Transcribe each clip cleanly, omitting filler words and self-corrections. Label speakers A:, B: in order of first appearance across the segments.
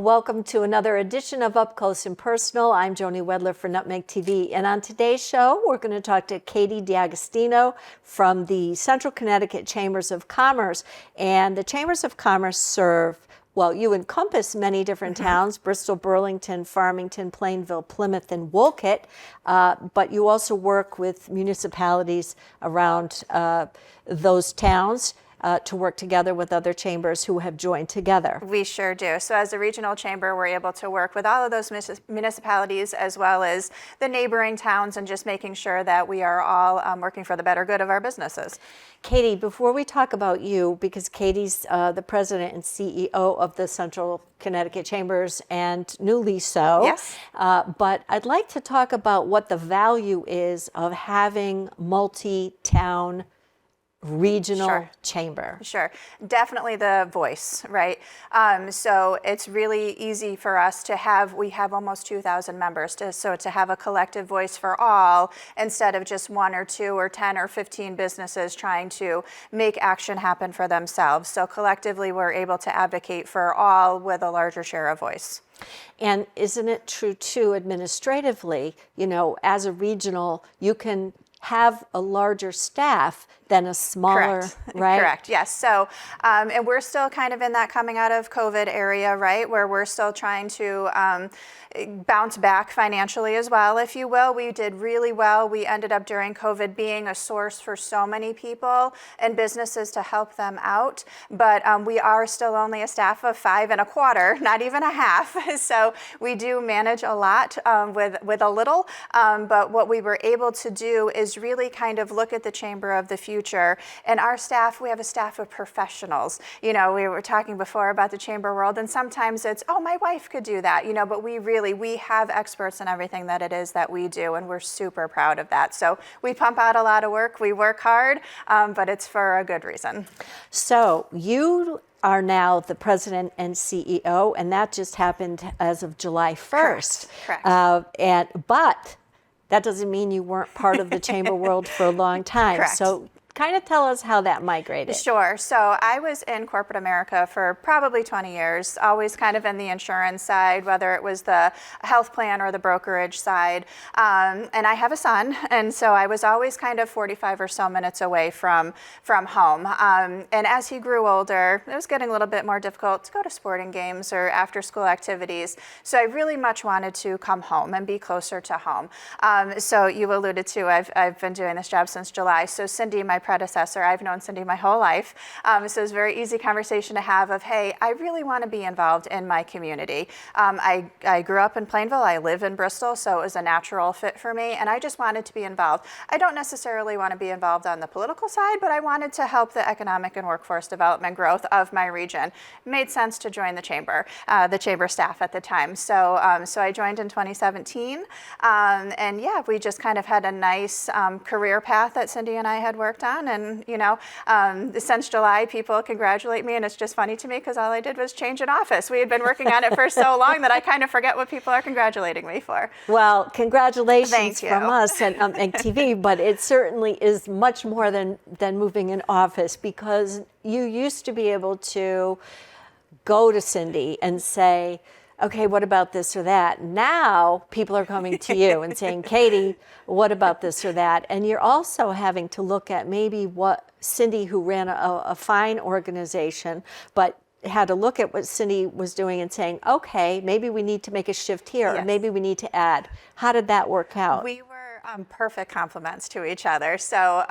A: welcome to another edition of Up Close and Personal. I'm Joanie Wedler for Nutmeg TV, and on today's show, we're going to talk to Katie D'Agostino from the Central Connecticut Chambers of Commerce. And the Chambers of Commerce serve, well, you encompass many different towns, Bristol, Burlington, Farmington, Plainville, Plymouth, and Wolcott, but you also work with municipalities around those towns to work together with other chambers who have joined together.
B: We sure do. So as a regional chamber, we're able to work with all of those municipalities as well as the neighboring towns and just making sure that we are all working for the better good of our businesses.
A: Katie, before we talk about you, because Katie's the president and CEO of the Central Connecticut Chambers and newly so,
B: yes.
A: But I'd like to talk about what the value is of having multi-town regional chamber.
B: Sure. Definitely the voice, right? So it's really easy for us to have, we have almost 2,000 members, so to have a collective voice for all instead of just one or two or 10 or 15 businesses trying to make action happen for themselves. So collectively we're able to advocate for all with a larger share of voice.
A: And isn't it true too, administratively, you know, as a regional, you can have a larger staff than a smaller,
B: Correct.
A: right?
B: Correct, yes. So, and we're still kind of in that coming out of COVID area, right, where we're still trying to bounce back financially as well, if you will. We did really well. We ended up during COVID being a source for so many people and businesses to help them out, but we are still only a staff of 5 1/4, not even a half. So we do manage a lot with a little, but what we were able to do is really kind of look at the chamber of the future. And our staff, we have a staff of professionals. You know, we were talking before about the chamber world, and sometimes it's, oh, my wife could do that, you know, but we have experts in everything that it is that we do, and we're super proud of that. So we pump out a lot of work, we work hard, but it's for a good reason.
A: So you are now the president and CEO, and that just happened as of July 1st.
B: Correct.
A: But that doesn't mean you weren't part of the chamber world for a long time.
B: Correct.
A: So kind of tell us how that migrated.
B: Sure. So I was in corporate America for probably 20 years, always kind of in the insurance side, whether it was the health plan or the brokerage side. And I have a son, and so I was always kind of 45 or so minutes away from home. And as he grew older, it was getting a little bit more difficult to go to sporting games or after school activities. So I really much wanted to come home and be closer to home. So you alluded to, I've been doing this job since July. So Cindy, my predecessor, I've known Cindy my whole life. So it was a very easy conversation to have of, hey, I really want to be involved in my community. I grew up in Plainville. I live in Bristol, so it was a natural fit for me, and I just wanted to be involved. I don't necessarily want to be involved on the political side, but I wanted to help the economic and workforce development growth of my region. It made sense to join the chamber staff at the time. So I joined in 2017, and yeah, we just kind of had a nice career path that Cindy and I had worked on. And, you know, since July, people congratulate me, and it's just funny to me because all I did was change an office. We had been working on it for so long that I kind of forget what people are congratulating me for.
A: Well, congratulations
B: Thank you.
A: from us at Nutmeg TV, but it certainly is much more than moving an office, because you used to be able to go to Cindy and say, okay, what about this or that? Now people are coming to you and saying, Katie, what about this or that? And you're also having to look at maybe what Cindy, who ran a fine organization, but had to look at what Cindy was doing and saying, okay, maybe we need to make a shift here,
B: Yes.
A: or maybe we need to add. How did that work out?
B: We were perfect complements to each other. So,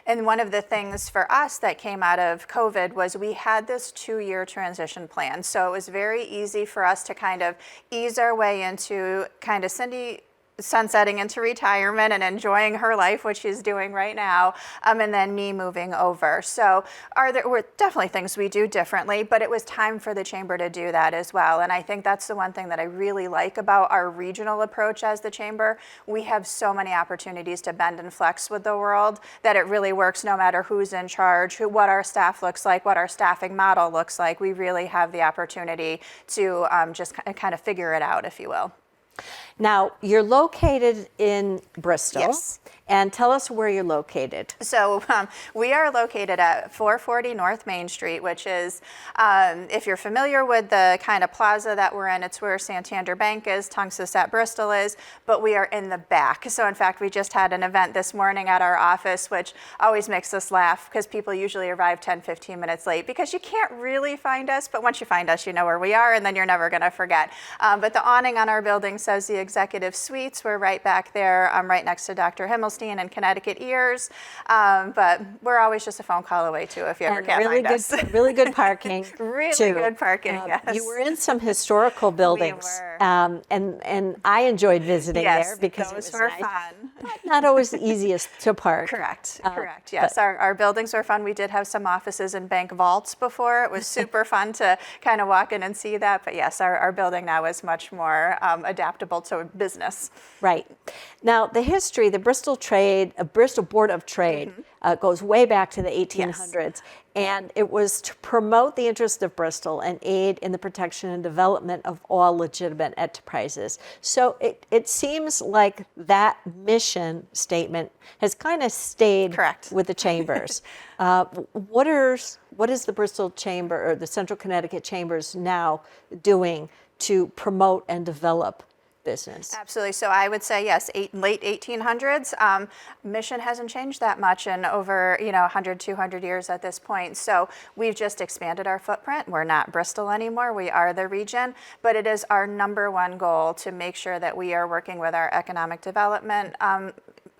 B: and one of the things for us that came out of COVID was we had this 2-year transition plan. So it was very easy for us to kind of ease our way into kind of Cindy sunsetting into retirement and enjoying her life, which she's doing right now, and then me moving over. So were definitely things we do differently, but it was time for the chamber to do that as well. And I think that's the one thing that I really like about our regional approach as the chamber. We have so many opportunities to bend and flex with the world that it really works no matter who's in charge, what our staff looks like, what our staffing model looks like. We really have the opportunity to just kind of figure it out, if you will.
A: Now, you're located in Bristol.
B: Yes.
A: And tell us where you're located.
B: So we are located at 440 North Main Street, which is, if you're familiar with the kind of plaza that we're in, it's where Santander Bank is, Tungsas Bristol is, but we are in the back. So in fact, we just had an event this morning at our office, which always makes us laugh because people usually arrive 10, 15 minutes late because you can't really find us, but once you find us, you know where we are, and then you're never going to forget. But the awning on our building says the Executive Suites. We're right back there, right next to Dr. Himmelstein and Connecticut Ears, but we're always just a phone call away too if you ever can't find us.
A: Really good parking.
B: Really good parking, yes.
A: You were in some historical buildings,
B: We were.
A: and I enjoyed visiting there because
B: those
A: it was
B: were
A: nice.
B: fun.
A: Not always the easiest to park.
B: Correct. Yes, our buildings were fun. We did have some offices in bank vaults before. It was super fun to kind of walk in and see that. But yes, our building now is much more adaptable to business.
A: Right. Now, the history, the Bristol Board of Trade goes way back to the 1800s. And it was to promote the interests of Bristol and aid in the protection and development of all legitimate enterprises. So it seems like that mission statement has kind of stayed
B: Correct.
A: with the chambers. What is the Bristol Chamber or the Central Connecticut Chambers now doing to promote and develop business?
B: Absolutely. So I would say yes, late 1800s. Mission hasn't changed that much in over 100, 200 years at this point. So we've just expanded our footprint. We're not Bristol anymore. We are the region, but it is our number one goal to make sure that we are working with our economic development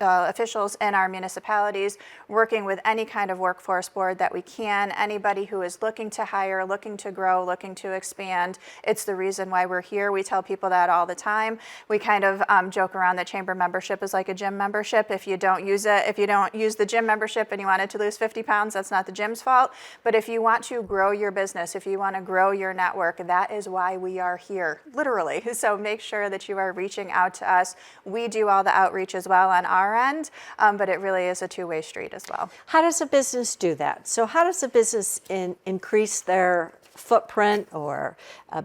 B: officials in our municipalities, working with any kind of workforce board that we can, anybody who is looking to hire, looking to grow, looking to expand. It's the reason why we're here. We tell people that all the time. We kind of joke around that chamber membership is like a gym membership. If you don't use it, if you don't use the gym membership and you wanted to lose 50 pounds, that's not the gym's fault. But if you want to grow your business, if you want to grow your network, that is why we are here, literally. So make sure that you are reaching out to us. We do all the outreach as well on our end, but it really is a two-way street as well.
A: How does a business do that? So how does a business increase their footprint or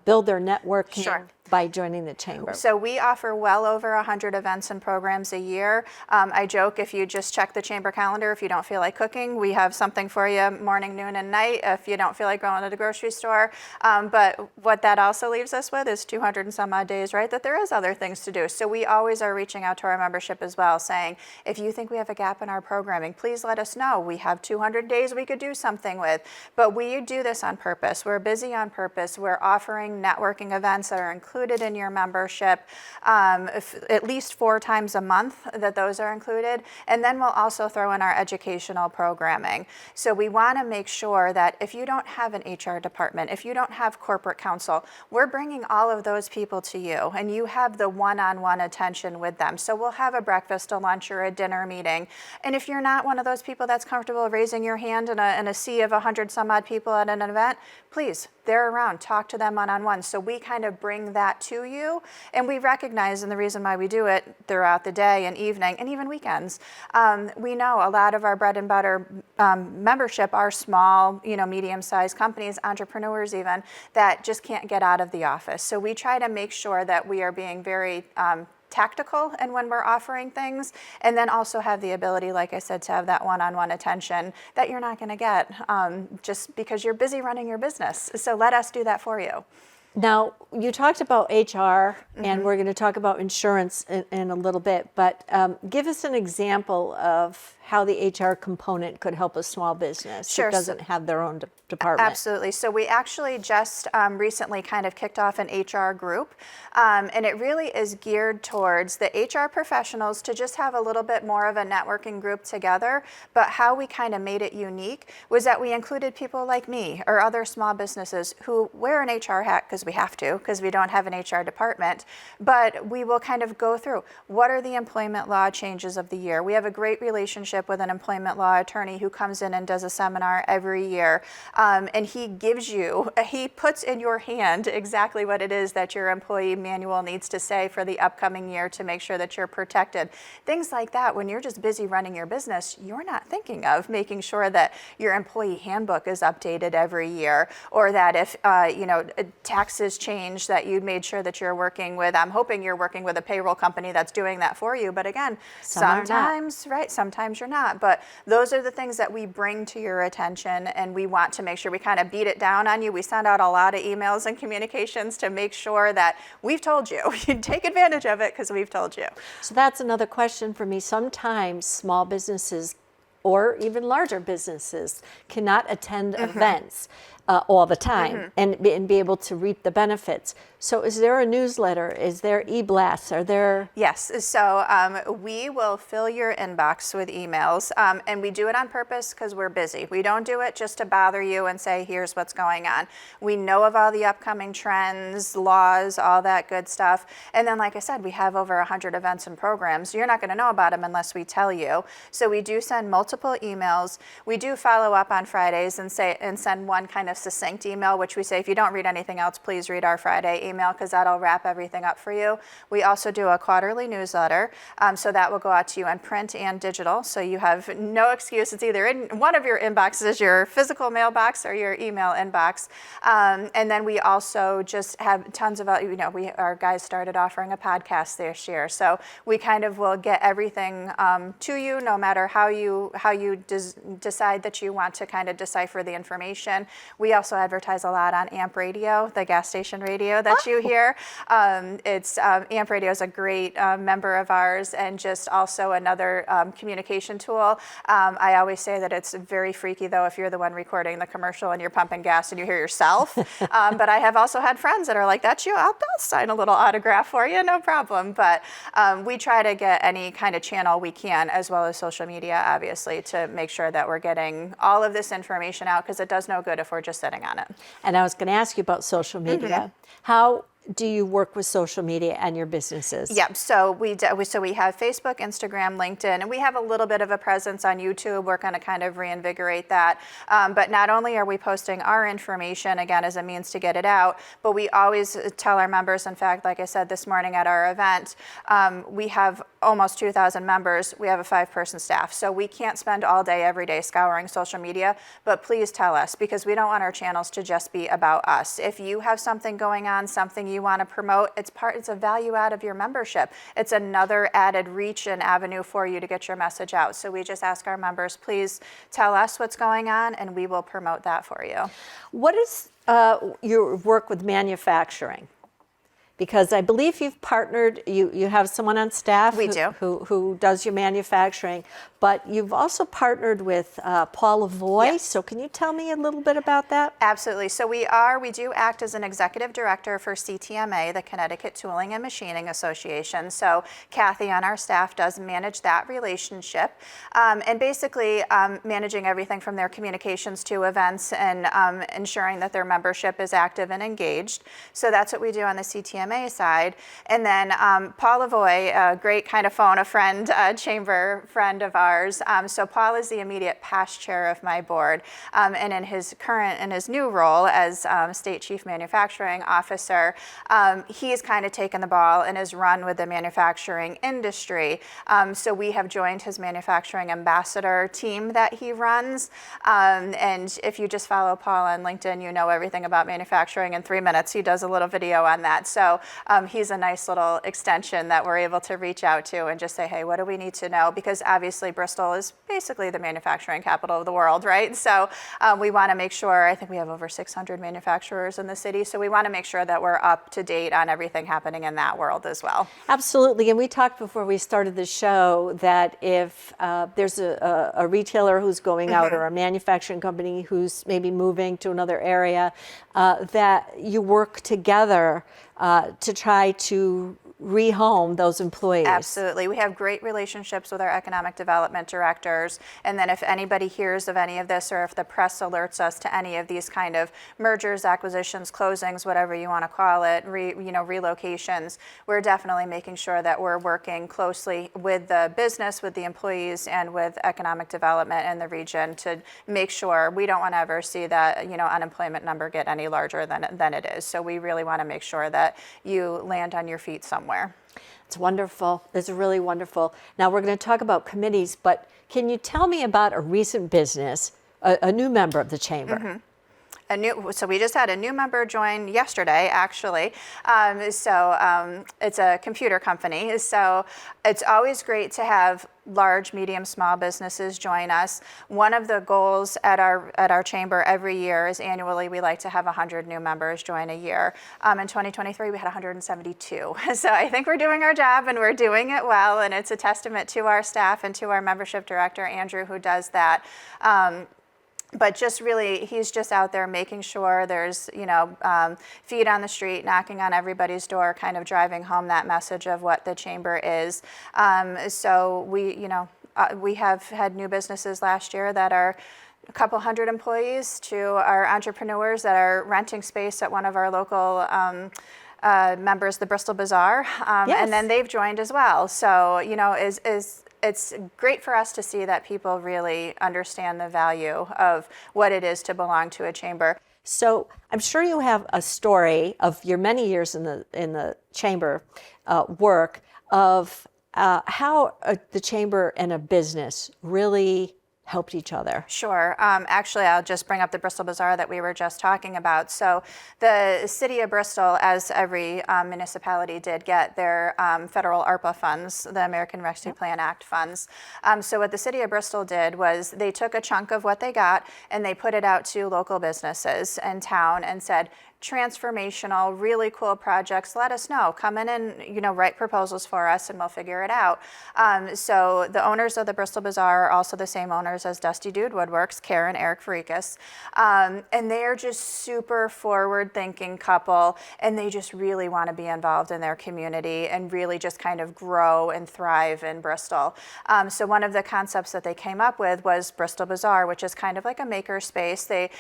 A: build their networking?
B: Sure.
A: By joining the chamber?
B: So we offer well over 100 events and programs a year. I joke, if you just check the chamber calendar, if you don't feel like cooking, we have something for you morning, noon, and night if you don't feel like going to the grocery store. But what that also leaves us with is 200 and some odd days, right, that there is other things to do. So we always are reaching out to our membership as well, saying, if you think we have a gap in our programming, please let us know. We have 200 days we could do something with. But we do this on purpose. We're busy on purpose. We're offering networking events that are included in your membership at least 4 times a month, that those are included. And then we'll also throw in our educational programming. So we want to make sure that if you don't have an HR department, if you don't have corporate counsel, we're bringing all of those people to you and you have the one-on-one attention with them. So we'll have a breakfast, a lunch, or a dinner meeting. And if you're not one of those people that's comfortable raising your hand in a sea of 100 some odd people at an event, please, they're around, talk to them one-on-one. So we kind of bring that to you, and we recognize, and the reason why we do it throughout the day and evening and even weekends, we know a lot of our bread and butter membership are small, medium-sized companies, entrepreneurs even, that just can't get out of the office. So we try to make sure that we are being very tactical and when we're offering things, and then also have the ability, like I said, to have that one-on-one attention that you're not going to get just because you're busy running your business. So let us do that for you.
A: Now, you talked about HR, and we're going to talk about insurance in a little bit, but give us an example of how the HR component could help a small business that doesn't have their own department.
B: Absolutely. So we actually just recently kind of kicked off an HR group, and it really is geared towards the HR professionals to just have a little bit more of a networking group together. But how we kind of made it unique was that we included people like me or other small businesses who wear an HR hat because we have to, because we don't have an HR department. But we will kind of go through what are the employment law changes of the year. We have a great relationship with an employment law attorney who comes in and does a seminar every year. and he puts in your hand exactly what it is that your employee manual needs to say for the upcoming year to make sure that you're protected. Things like that, when you're just busy running your business, you're not thinking of making sure that your employee handbook is updated every year, or that if taxes change, that you made sure that you're working with, I'm hoping you're working with a payroll company that's doing that for you. But again, sometimes you're not. But those are the things that we bring to your attention, and we want to make sure we kind of beat it down on you. We send out a lot of emails and communications to make sure that we've told you. You take advantage of it because we've told you.
A: So that's another question for me. Sometimes small businesses or even larger businesses cannot attend events all the time and be able to reap the benefits. So is there a newsletter? Is there e-blasts? Are there?
B: Yes. So we will fill your inbox with emails, and we do it on purpose because we're busy. We don't do it just to bother you and say, here's what's going on. We know of all the upcoming trends, laws, all that good stuff. And then, like I said, we have over 100 events and programs. You're not going to know about them unless we tell you. So we do send multiple emails. We do follow up on Fridays and send one kind of succinct email, which we say, if you don't read anything else, please read our Friday email, because that'll wrap everything up for you. We also do a quarterly newsletter, so that will go out to you in print and digital, so you have no excuse. It's either in one of your inboxes, your physical mailbox, or your email inbox. And then we also just have tons of, our guys started offering a podcast this year, so we kind of will get everything to you, no matter how you decide that you want to kind of decipher the information. We also advertise a lot on AMP Radio, the gas station radio that you hear. AMP Radio is a great member of ours, and just also another communication tool. I always say that it's very freaky, though, if you're the one recording the commercial and you're pumping gas and you hear yourself. But I have also had friends that are like, that's you, I'll sign a little autograph for you, no problem. But we try to get any kind of channel we can, as well as social media, obviously, to make sure that we're getting all of this information out, because it does no good if we're just sitting on it.
A: And I was going to ask you about social media. How do you work with social media and your businesses?
B: Yep. So we have Facebook, Instagram, LinkedIn, and we have a little bit of a presence on YouTube. We're going to kind of reinvigorate that. But not only are we posting our information, again, as a means to get it out, but we always tell our members, in fact, like I said this morning at our event, we have almost 2,000 members. We have a 5-person staff. So we can't spend all day, every day scouring social media, but please tell us, because we don't want our channels to just be about us. If you have something going on, something you want to promote, it's a value add of your membership. It's another added reach and avenue for you to get your message out. So we just ask our members, please tell us what's going on, and we will promote that for you.
A: What is your work with manufacturing? Because I believe you've partnered, you have someone on staff who does your manufacturing, but you've also partnered with Paul Lavoie.
B: Yes.
A: So can you tell me a little bit about that?
B: Absolutely. So we do act as an executive director for CTMA, the Connecticut Tooling and Machining Association. So Kathy on our staff does manage that relationship, and basically managing everything from their communications to events, and ensuring that their membership is active and engaged. So that's what we do on the CTMA side. And then Paul Lavoie, a great kind of phone a friend, chamber friend of ours. So Paul is the immediate past chair of my board, and in his new role as State Chief Manufacturing Officer, he's kind of taken the ball and has run with the manufacturing industry. So we have joined his manufacturing ambassador team that he runs. And if you just follow Paul on LinkedIn, you know everything about manufacturing in 3 minutes. He does a little video on that. So he's a nice little extension that we're able to reach out to and just say, hey, what do we need to know? Because obviously Bristol is basically the manufacturing capital of the world, right? So we want to make sure, I think we have over 600 manufacturers in the city, so we want to make sure that we're up to date on everything happening in that world as well.
A: Absolutely. And we talked before we started the show that if there's a retailer who's going out, or a manufacturing company who's maybe moving to another area, that you work together to try to rehome those employees.
B: Absolutely. We have great relationships with our economic development directors. And then if anybody hears of any of this, or if the press alerts us to any of these kind of mergers, acquisitions, closings, whatever you want to call it, relocations, we're definitely making sure that we're working closely with the business, with the employees, and with economic development in the region to make sure we don't want to ever see that, unemployment number get any larger than it is. So we really want to make sure that you land on your feet somewhere.
A: It's wonderful. It's really wonderful. Now we're going to talk about committees, but can you tell me about a recent business, a new member of the chamber?
B: So we just had a new member join yesterday, actually. It's a computer company. So it's always great to have large, medium, small businesses join us. One of the goals at our chamber every year is annually we like to have 100 new members join a year. In 2023, we had 172. So I think we're doing our job and we're doing it well, and it's a testament to our staff and to our membership director, Andrew, who does that. But just really, he's just out there making sure there's, feet on the street, knocking on everybody's door, kind of driving home that message of what the chamber is. So we have had new businesses last year that are a couple hundred employees, to our entrepreneurs that are renting space at one of our local members, the Bristol Bazaar, and then they've joined as well. So, it's great for us to see that people really understand the value of what it is to belong to a chamber.
A: So I'm sure you have a story of your many years in the chamber work of how the chamber and a business really helped each other.
B: Sure. Actually, I'll just bring up the Bristol Bazaar that we were just talking about. So the city of Bristol, as every municipality did, get their federal ARPA funds, the American Rescue Plan Act funds. So what the city of Bristol did was they took a chunk of what they got and they put it out to local businesses in town and said, transformational, really cool projects, let us know. Come in and write proposals for us and we'll figure it out. So the owners of the Bristol Bazaar are also the same owners as Dusty Dude Woodworks, Karen, Eric Farikis. And they are just super forward-thinking couple, and they just really want to be involved in their community and really just kind of grow and thrive in Bristol. So one of the concepts that they came up with was Bristol Bazaar, which is kind of like a maker space. It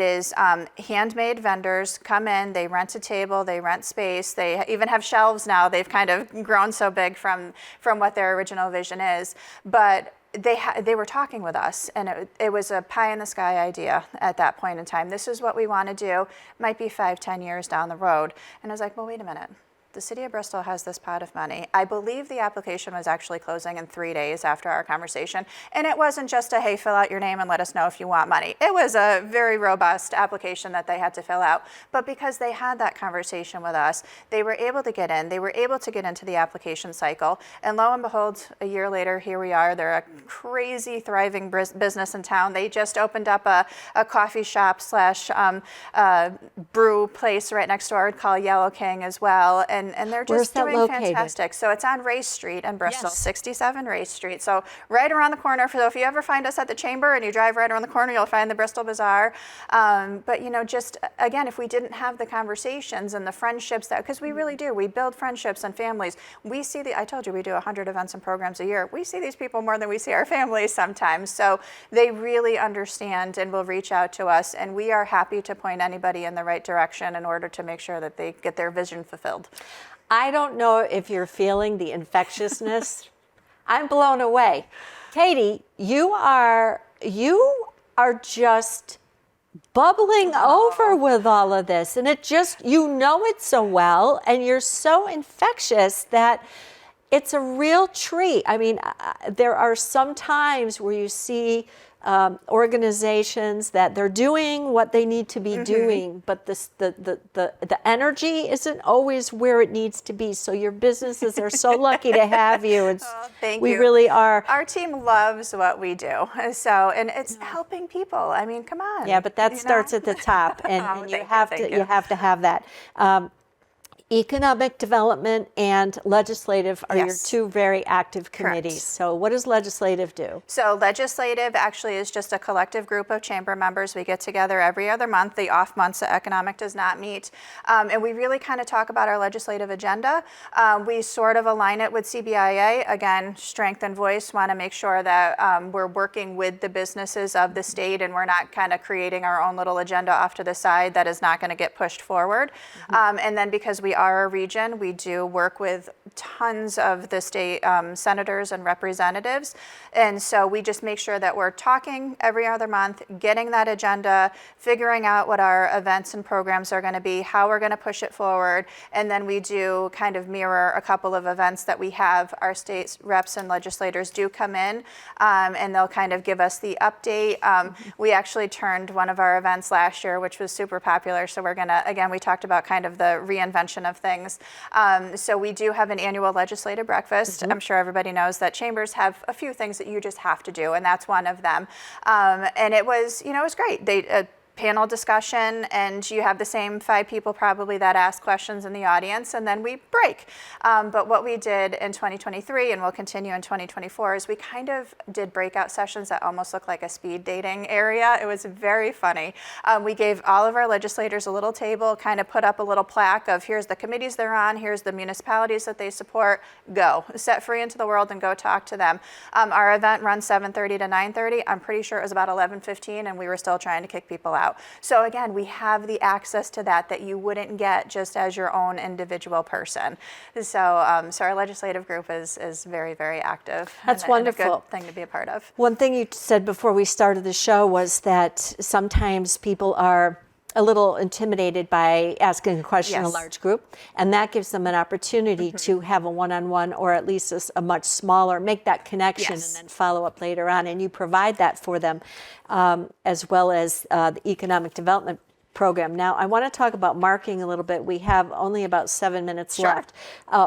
B: is handmade vendors come in, they rent a table, they rent space, they even have shelves now. They've kind of grown so big from what their original vision is. But they were talking with us, and it was a pie in the sky idea at that point in time. This is what we want to do. Might be 5-10 years down the road. And I was like, well, wait a minute. The city of Bristol has this pot of money. I believe the application was actually closing in 3 days after our conversation. And it wasn't just a, hey, fill out your name and let us know if you want money. It was a very robust application that they had to fill out. But because they had that conversation with us, they were able to get in. They were able to get into the application cycle. And lo and behold, a year later, here we are. They're a crazy, thriving business in town. They just opened up a coffee shop / brew place right next door called Yellow King as well. And they're just doing fantastic. So it's on Race Street in Bristol, 67 Race Street. So right around the corner. So if you ever find us at the chamber and you drive right around the corner, you'll find the Bristol Bazaar. But just again, if we didn't have the conversations and the friendships because we really do, we build friendships and families. We see I told you we do 100 events and programs a year. We see these people more than we see our families sometimes. So they really understand and will reach out to us, and we are happy to point anybody in the right direction in order to make sure that they get their vision fulfilled.
A: I don't know if you're feeling the infectiousness. I'm blown away. Katie, you are just bubbling over with all of this, and it just, it so well, and you're so infectious that it's a real treat. I mean, there are some times where you see organizations that they're doing what they need to be doing, but the energy isn't always where it needs to be. So your businesses are so lucky to have you. And
B: thank
A: we
B: you.
A: really are.
B: Our team loves what we do. So, and it's helping people. I mean, come on.
A: Yeah, but that starts at the top, and you have to have that. Economic development and legislative are your
B: Yes.
A: two very active committees.
B: Correct.
A: So what does legislative do?
B: So legislative actually is just a collective group of chamber members. We get together every other month, the off months that economic does not meet. And we really kind of talk about our legislative agenda. We sort of align it with CBIA. Again, strength and voice, want to make sure that we're working with the businesses of the state and we're not kind of creating our own little agenda off to the side that is not going to get pushed forward. And then because we are a region, we do work with tons of the state senators and representatives. And so we just make sure that we're talking every other month, getting that agenda, figuring out what our events and programs are going to be, how we're going to push it forward. And then we do kind of mirror a couple of events that we have. Our state reps and legislators do come in and they'll kind of give us the update. We actually turned one of our events last year, which was super popular. So we're going to, again, we talked about kind of the reinvention of things. So we do have an annual legislative breakfast. I'm sure everybody knows that chambers have a few things that you just have to do, and that's one of them. And it was, it was great. They panel discussion, and you have the same 5 people probably that ask questions in the audience, and then we break. But what we did in 2023, and we'll continue in 2024, is we kind of did breakout sessions that almost looked like a speed dating area. It was very funny. We gave all of our legislators a little table, kind of put up a little plaque of here's the committees they're on, here's the municipalities that they support, go. Set free into the world and go talk to them. Our event runs 7:30 to 9:30. I'm pretty sure it was about 11:15, and we were still trying to kick people out. So again, we have the access to that you wouldn't get just as your own individual person. So, our legislative group is very, very active.
A: That's
B: and
A: wonderful.
B: a good thing to be a part of.
A: One thing you said before we started the show was that sometimes people are a little intimidated by asking a question in a
B: Yes.
A: large group, and that gives them an opportunity to have a one-on-one, or at least a much smaller, make that connection
B: Yes.
A: and then follow up later on, and you provide that for them, as well as the economic development program. Now, I want to talk about marketing a little bit. We have only about 7 minutes
B: Sure.
A: left.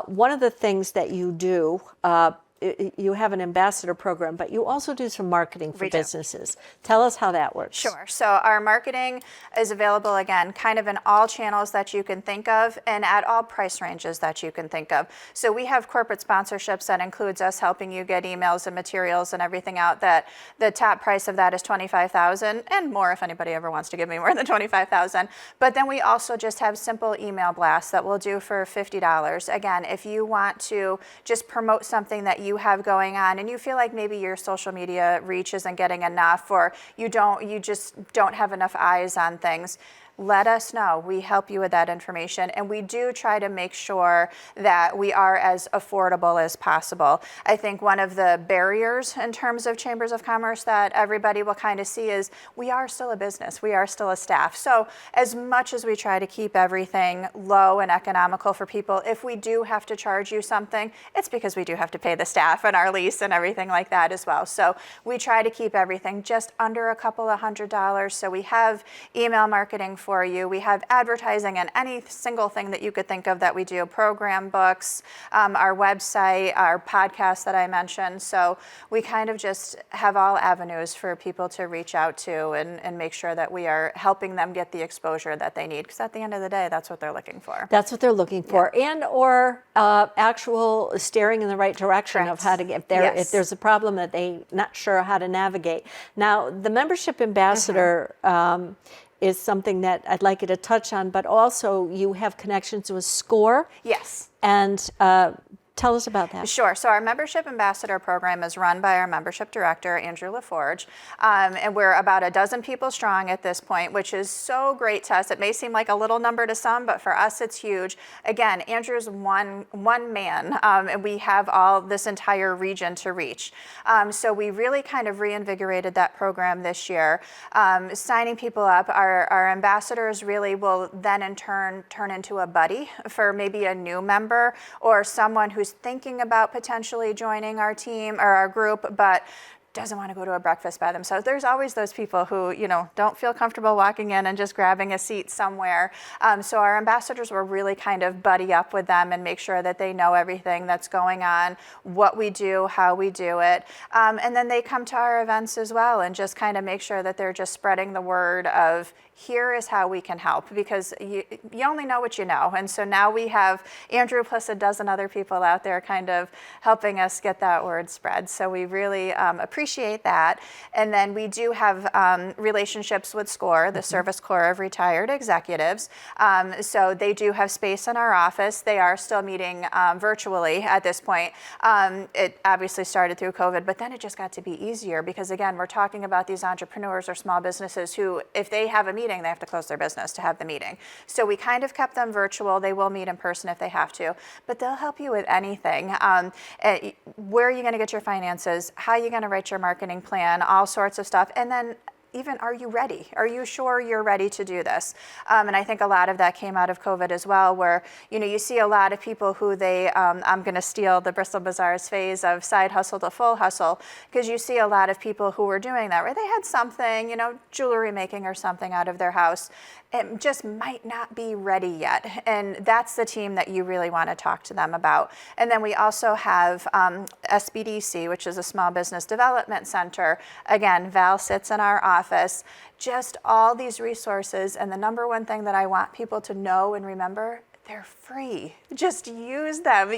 A: One of the things that you do, you have an ambassador program, but you also do some marketing for
B: We do.
A: businesses. Tell us how that works.
B: Sure. So our marketing is available, again, kind of in all channels that you can think of and at all price ranges that you can think of. So we have corporate sponsorships that includes us helping you get emails and materials and everything out, that the top price of that is $25,000 and more if anybody ever wants to give me more than $25,000. But then we also just have simple email blasts that we'll do for $50. Again, if you want to just promote something that you have going on and you feel like maybe your social media reach isn't getting enough, or you just don't have enough eyes on things, let us know. We help you with that information, and we do try to make sure that we are as affordable as possible. I think one of the barriers in terms of chambers of commerce that everybody will kind of see is we are still a business, we are still a staff. So as much as we try to keep everything low and economical for people, if we do have to charge you something, it's because we do have to pay the staff and our lease and everything like that as well. So we try to keep everything just under a couple of $100s. So we have email marketing for you. We have advertising and any single thing that you could think of that we do, program books, our website, our podcast that I mentioned. So we kind of just have all avenues for people to reach out to and make sure that we are helping them get the exposure that they need. Because at the end of the day, that's what they're looking for.
A: That's what they're looking for, and or actual steering in the right direction of
B: Correct.
A: how to get
B: Yes.
A: if there's a problem that they're not sure how to navigate. Now, the membership ambassador is something that I'd like you to touch on, but also you have connections with SCORE.
B: Yes.
A: And tell us about that.
B: Sure. So our membership ambassador program is run by our membership director, Andrew LaForge, and we're about a dozen people strong at this point, which is so great to us. It may seem like a little number to some, but for us, it's huge. Again, Andrew's one man, and we have all this entire region to reach. So we really kind of reinvigorated that program this year, signing people up. Our ambassadors really will then in turn turn into a buddy for maybe a new member or someone who's thinking about potentially joining our team or our group, but doesn't want to go to a breakfast by themselves. There's always those people who, don't feel comfortable walking in and just grabbing a seat somewhere. So our ambassadors will really kind of buddy up with them and make sure that they know everything that's going on, what we do, how we do it. And then they come to our events as well and just kind of make sure that they're just spreading the word of, here is how we can help, because you only know what you know. And so now we have Andrew plus a dozen other people out there kind of helping us get that word spread. So we really appreciate that. And then we do have relationships with SCORE, the Service Corps of Retired Executives. So they do have space in our office. They are still meeting virtually at this point. It obviously started through COVID, but then it just got to be easier because, again, we're talking about these entrepreneurs or small businesses who, if they have a meeting, they have to close their business to have the meeting. So we kind of kept them virtual. They will meet in person if they have to, but they'll help you with anything. Where are you going to get your finances? How are you going to write your marketing plan? All sorts of stuff. And then even, are you ready? Are you sure you're ready to do this? And I think a lot of that came out of COVID as well, where, you see a lot of people who I'm going to steal the Bristol Bazaar's phase of side hustle to full hustle, because you see a lot of people who were doing that, where they had something, jewelry making or something out of their house. It just might not be ready yet. And that's the team that you really want to talk to them about. And then we also have SBDC, which is a Small Business Development Center. Again, Val sits in our office. Just all these resources. And the number one thing that I want people to know and remember, they're free. Just use them.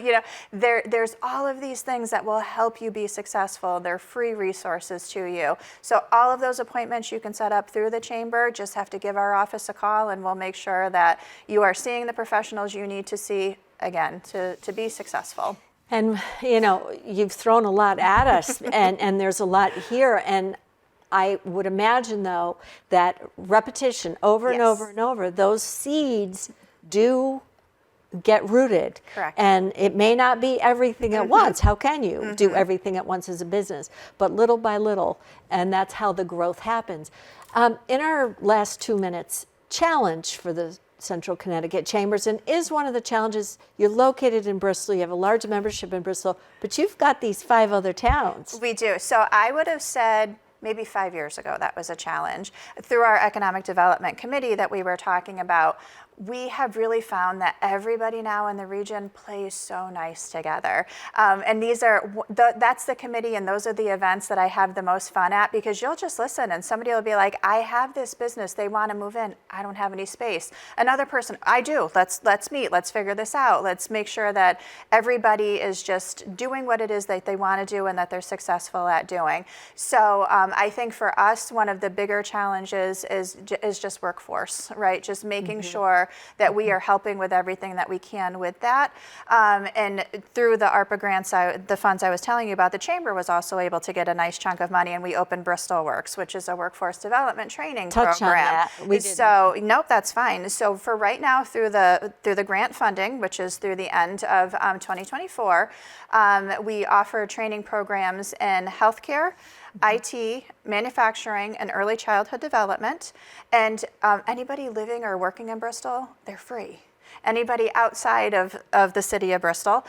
B: There's all of these things that will help you be successful. They're free resources to you. So all of those appointments you can set up through the chamber. Just have to give our office a call and we'll make sure that you are seeing the professionals you need to see, again, to be successful.
A: And, you've thrown a lot at us and there's a lot here. And I would imagine, though, that repetition over and over and over, those seeds do get rooted.
B: Correct.
A: And it may not be everything at once. How can you do everything at once as a business? But little by little, and that's how the growth happens. In our last 2 minutes, challenge for the Central Connecticut Chambers, and is one of the challenges, you're located in Bristol, you have a large membership in Bristol, but you've got these 5 other towns.
B: We do. So I would have said, maybe 5 years ago, that was a challenge. Through our Economic Development Committee that we were talking about, we have really found that everybody now in the region plays so nice together. And that's the committee, and those are the events that I have the most fun at, because you'll just listen and somebody will be like, I have this business, they want to move in, I don't have any space. Another person, I do, let's meet, let's figure this out. Let's make sure that everybody is just doing what it is that they want to do and that they're successful at doing. So I think for us, one of the bigger challenges is just workforce, right? Just making sure that we are helping with everything that we can with that. And through the ARPA grants, the funds I was telling you about, the Chamber was also able to get a nice chunk of money, and we opened Bristol Works, which is a workforce development training program.
A: Touch on that. We didn't.
B: So, nope, that's fine. So for right now, through the grant funding, which is through the end of 2024, we offer training programs in healthcare, IT, manufacturing, and early childhood development. And anybody living or working in Bristol, they're free. Anybody outside of the city of Bristol,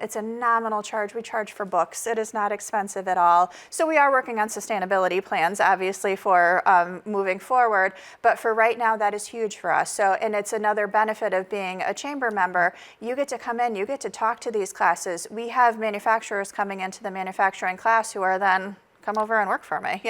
B: it's a nominal charge. We charge for books. It is not expensive at all. So we are working on sustainability plans, obviously, for moving forward. But for right now, that is huge for us. So, and it's another benefit of being a chamber member. You get to come in, you get to talk to these classes. We have manufacturers coming into the manufacturing class who are then come over and work for me,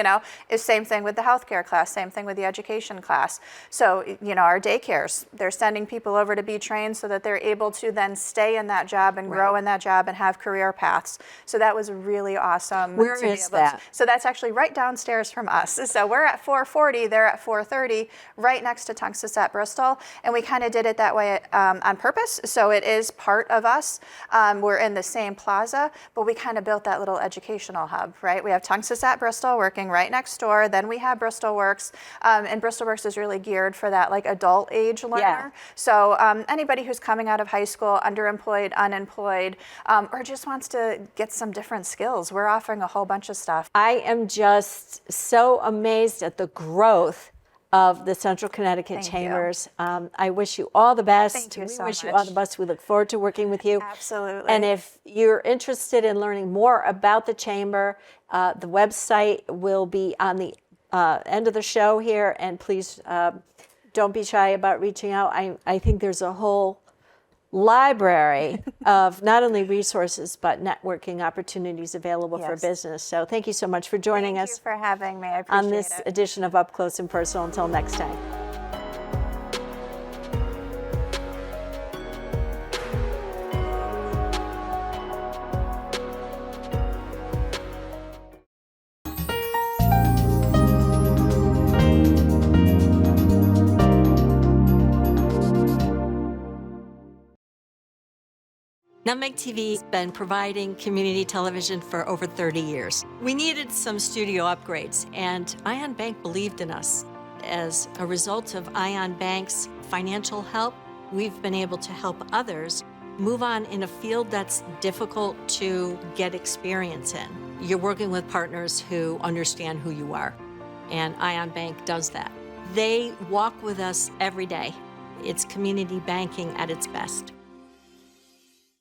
B: It's same thing with the healthcare class, same thing with the education class. So, our daycares, they're sending people over to be trained so that they're able to then stay in that job and grow in that job and have career paths. So that was really awesome.
A: Where is that?
B: So that's actually right downstairs from us. So we're at 440, they're at 430, right next to Tunxus at Bristol. And we kind of did it that way on purpose. So it is part of us. We're in the same plaza, but we kind of built that little educational hub, right? We have Tunxus at Bristol working right next door. Then we have Bristol Works, and Bristol Works is really geared for that adult age learner.
A: Yeah.
B: So anybody who's coming out of high school, underemployed, unemployed, or just wants to get some different skills, we're offering a whole bunch of stuff.
A: I am just so amazed at the growth of the Central Connecticut
B: Thank you.
A: Chambers. I wish you all the best.
B: Thank you
A: we
B: so
A: wish you all the
B: much.
A: best. We look forward to working with you.
B: Absolutely.
A: And if you're interested in learning more about the Chamber, the website will be on the end of the show here. And please don't be shy about reaching out. I think there's a whole library of not only resources but networking opportunities available for
B: Yes.
A: business. So thank you so much for joining
B: Thank
A: us
B: you for having me. I appreciate
A: on this
B: it.
A: edition of Up Close and Personal. Until next time. Nutmeg TV has been providing community television for over 30 years. We needed some studio upgrades, and Ion Bank believed in us. As a result of Ion Bank's financial help, we've been able to help others move on in a field that's difficult to get experience in. You're working with partners who understand who you are, and Ion Bank does that. They walk with us every day. It's community banking at its best.